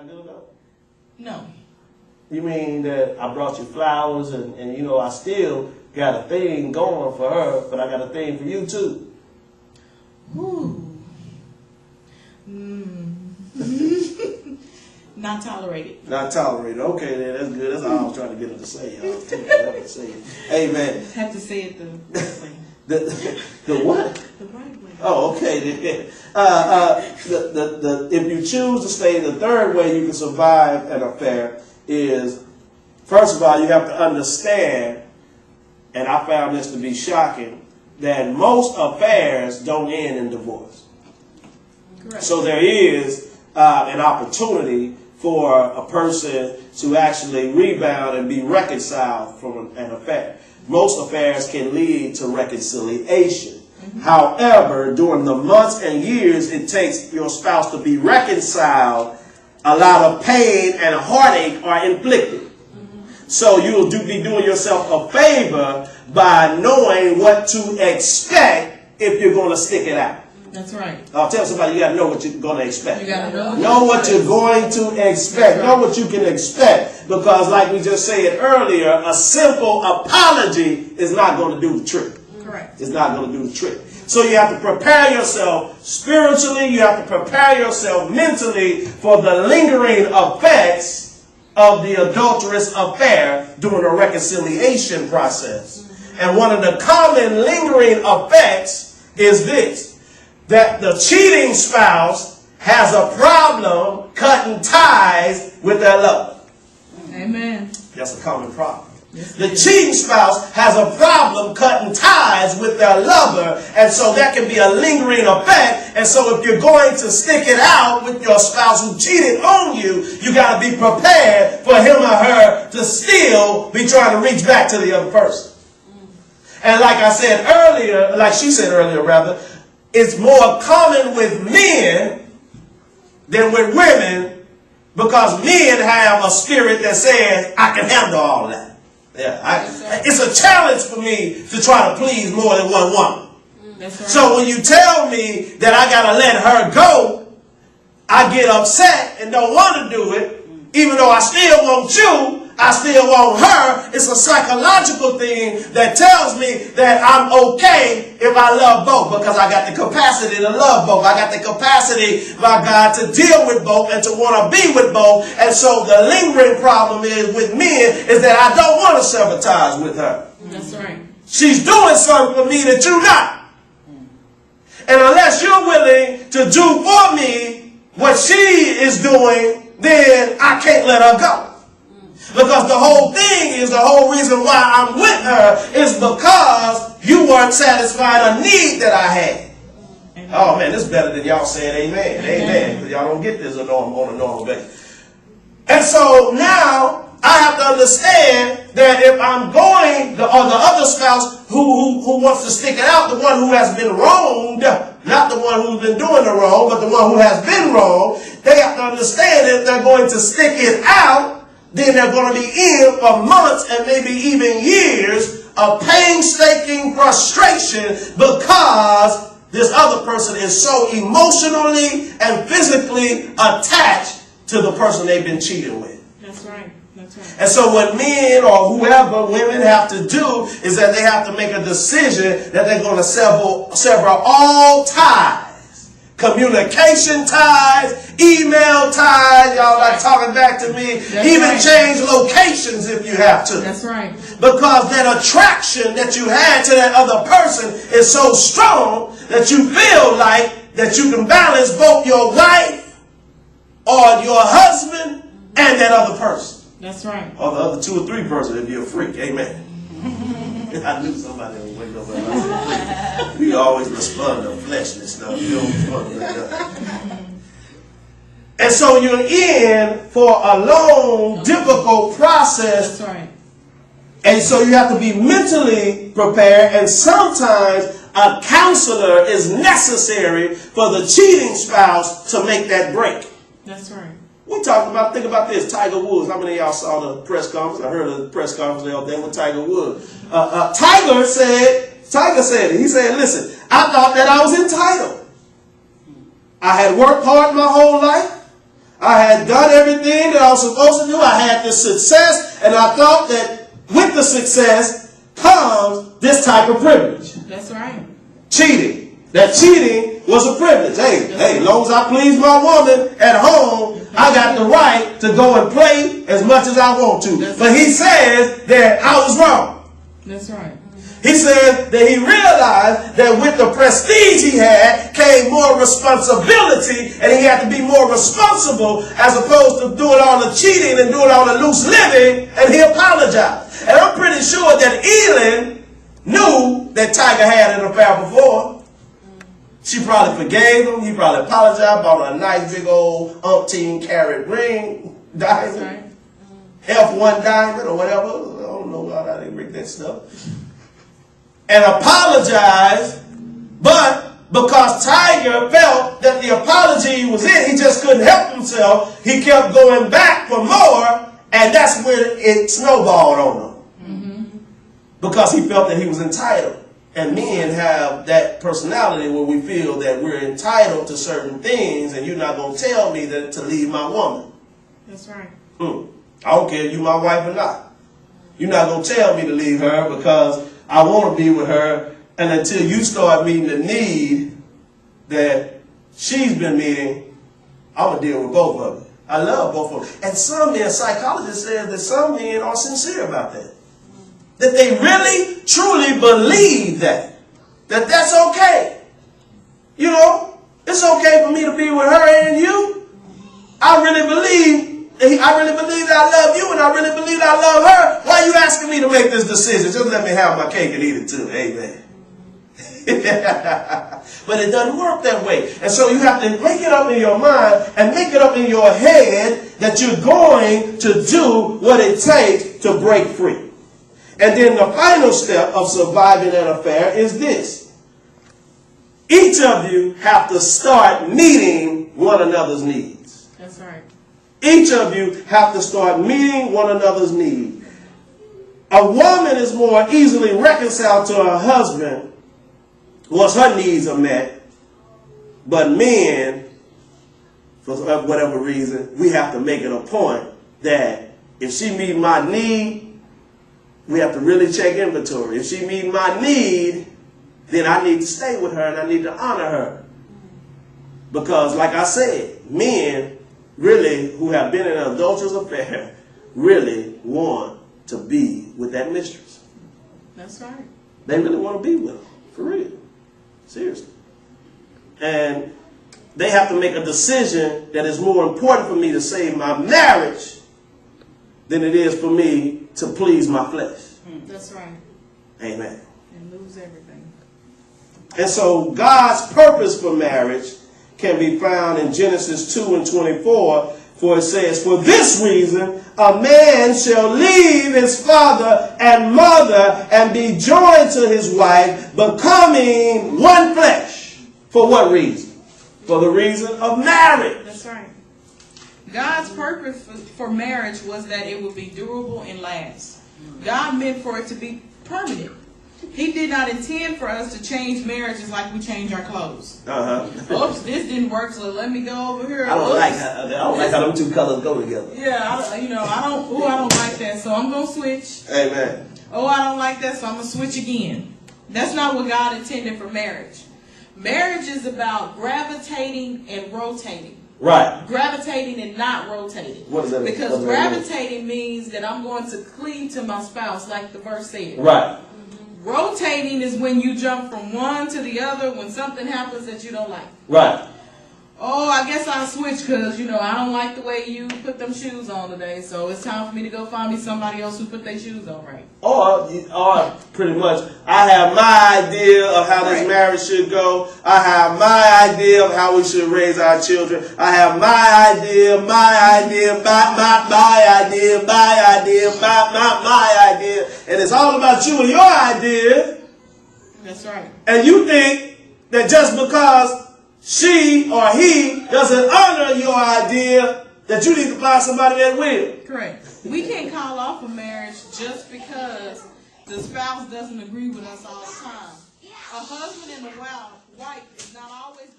not good enough? No. You mean that I brought you flowers and you know, I still got a thing going for her, but I got a thing for you too? Ooh. Not tolerated. Not tolerated. Okay, then that's good. That's all I was trying to get her to say, y'all. Amen. Have to say it the right way. The what? The right way. Oh, okay. If you choose to stay, the third way you can survive an affair is, first of all, you have to understand, and I found this to be shocking, that most affairs don't end in divorce. Correct. So there is an opportunity for a person to actually rebound and be reconciled from an affair. Most affairs can lead to reconciliation. Mm-hmm. However, during the months and years it takes your spouse to be reconciled, a lot of pain and heartache are inflicted. Mm-hmm. So you'll be doing yourself a favor by knowing what to expect if you're going to stick it out. That's right. I'll tell somebody, you got to know what you're going to expect. You got to know what you're going to expect. Right. Know what you can expect. Because like we just said earlier, a simple apology is not going to do the trick. Correct. It's not going to do the trick. So you have to prepare yourself spiritually. You have to prepare yourself mentally for the lingering effects of the adulterous affair during a reconciliation process. And one of the common lingering effects is this: that the cheating spouse has a problem cutting ties with their lover. Amen. That's a common problem. Yes, the cheating spouse has a problem cutting ties with their lover, and so that can be a lingering effect. And so if you're going to stick it out with your spouse who cheated on you, you got to be prepared for him or her to still be trying to reach back to the other person. And like I said earlier, like she said earlier rather, it's more common with men than with women, because men have a spirit that says, I can handle all that. Yeah, it's a challenge for me to try to please more than one woman. Right. So when you tell me that I got to let her go, I get upset and don't want to do it, even though I still want you. I still want her. It's a psychological thing that tells me that I'm okay if I love both, because I got the capacity to love both. I got the capacity by God to deal with both and to want to be with both. And so the lingering problem is with men is that I don't want to sever ties with her. That's right. She's doing something for me that you're not. And unless you're willing to do for me what she is doing, then I can't let her go. Because the whole thing is, the whole reason why I'm with her is because you weren't satisfying a need that I had. Amen. Oh man, this is better than y'all saying amen. Amen. Because y'all don't get this on a normal basis. And so now I have to understand that if I'm going, the other spouse who wants to stick it out, the one who has been wronged, not the one who's been doing the wrong, but the one who has been wronged, they have to understand that if they're going to stick it out, then they're going to be in for months and maybe even years of painstaking frustration, because this other person is so emotionally and physically attached to the person they've been cheating with. That's right. That's right. And so what men or whoever women have to do is that they have to make a decision that they're going to sever all ties. Communication ties, email ties, y'all like talking back to me. That's even right. Change locations if you have to. That's right. Because that attraction that you had to that other person is so strong that you feel like that you can balance both your wife or your husband and that other person. That's right. Or the other 2 or 3 person if you're a freak. Amen. I knew somebody would wake up and I said, we always respond to fleshly stuff. You don't respond to that. And so you're in for a long, difficult process. That's right. And so you have to be mentally prepared. And sometimes a counselor is necessary for the cheating spouse to make that break. That's right. We talked about, think about this, Tiger Woods. How many of y'all saw the press conference? I heard of the press conference the other day with Tiger Woods. Tiger said it. He said, listen, I thought that I was entitled. I had worked hard my whole life. I had done everything that I was supposed to do. I had this success, and I thought that with the success comes this type of privilege. That's right. Cheating. That cheating was a privilege. Hey, as long as I please my woman at home, I got the right to go and play as much as I want to. But he says that I was wrong. That's right. He said that he realized that with the prestige he had came more responsibility, and he had to be more responsible as opposed to doing all the cheating and doing all the loose living, and he apologized. And I'm pretty sure that Elin knew that Tiger had an affair before. She probably forgave him. He probably apologized, bought a nice big old umpteen-carat ring, diamond, F1 diamond or whatever. I don't know how they make that stuff. And apologized, but because Tiger felt that the apology was in, he just couldn't help himself. He kept going back for more, and that's when it snowballed on him. Because he felt that he was entitled. And men have that personality where we feel that we're entitled to certain things, and you're not going to tell me that to leave my woman. That's right. I don't care if you're my wife or not. You're not going to tell me to leave her because I want to be with her, and until you start meeting the need that she's been meeting, I'm going to deal with both of them. I love both of them. And some men, psychologists say that some men are sincere about that. That they really, truly believe that that's okay. You know, it's okay for me to be with her and you. I really believe that I love you, and I really believe that I love her. Why are you asking me to make this decision? Just let me have my cake and eat it too. Amen. But it doesn't work that way. And so you have to make it up in your mind and make it up in your head that you're going to do what it takes to break free. And then the final step of surviving an affair is this. Each of you have to start meeting one another's needs. That's right. Each of you have to start meeting one another's needs. A woman is more easily reconciled to her husband once her needs are met. But men, for whatever reason, we have to make it a point that if she meets my need, we have to really check inventory. If she meets my need, then I need to stay with her and I need to honor her. Because like I said, men really who have been in an adulterous affair really want to be with that mistress. That's right. They really want to be with her. For real. Seriously. And they have to make a decision that is more important for me to save my marriage than it is for me to please my flesh. That's right. Amen. And lose everything. And so God's purpose for marriage can be found in Genesis 2:24, for it says, "For this reason a man shall leave his father and mother and be joined to his wife, becoming one flesh." For what reason? For the reason of marriage. That's right. God's purpose for marriage was that it would be durable and last. God meant for it to be permanent. He did not intend for us to change marriages like we change our clothes. Oops, this didn't work, so let me go over here. I don't like how them two colors go together. Yeah, I don't like that, so I'm gonna switch. Amen. Oh, I don't like that, so I'm gonna switch again. That's not what God intended for marriage. Marriage is about gravitating and rotating. Right. Gravitating and not rotating. What does that mean? Because gravitating means that I'm going to cleave to my spouse, like the verse said. Right. Rotating is when you jump from one to the other when something happens that you don't like. Right. Oh, I guess I'll switch because, I don't like the way you put them shoes on today, so it's time for me to go find me somebody else who put their shoes on right. Or pretty much, I have my idea of how this marriage should go. I have my idea of how we should raise our children. I have my idea, my idea. And it's all about you and your idea. That's right. And you think that just because she or he doesn't honor your idea, that you need to find somebody that will. Correct. We can't call off a marriage just because the spouse doesn't agree with us all the time. A husband and a wife is not always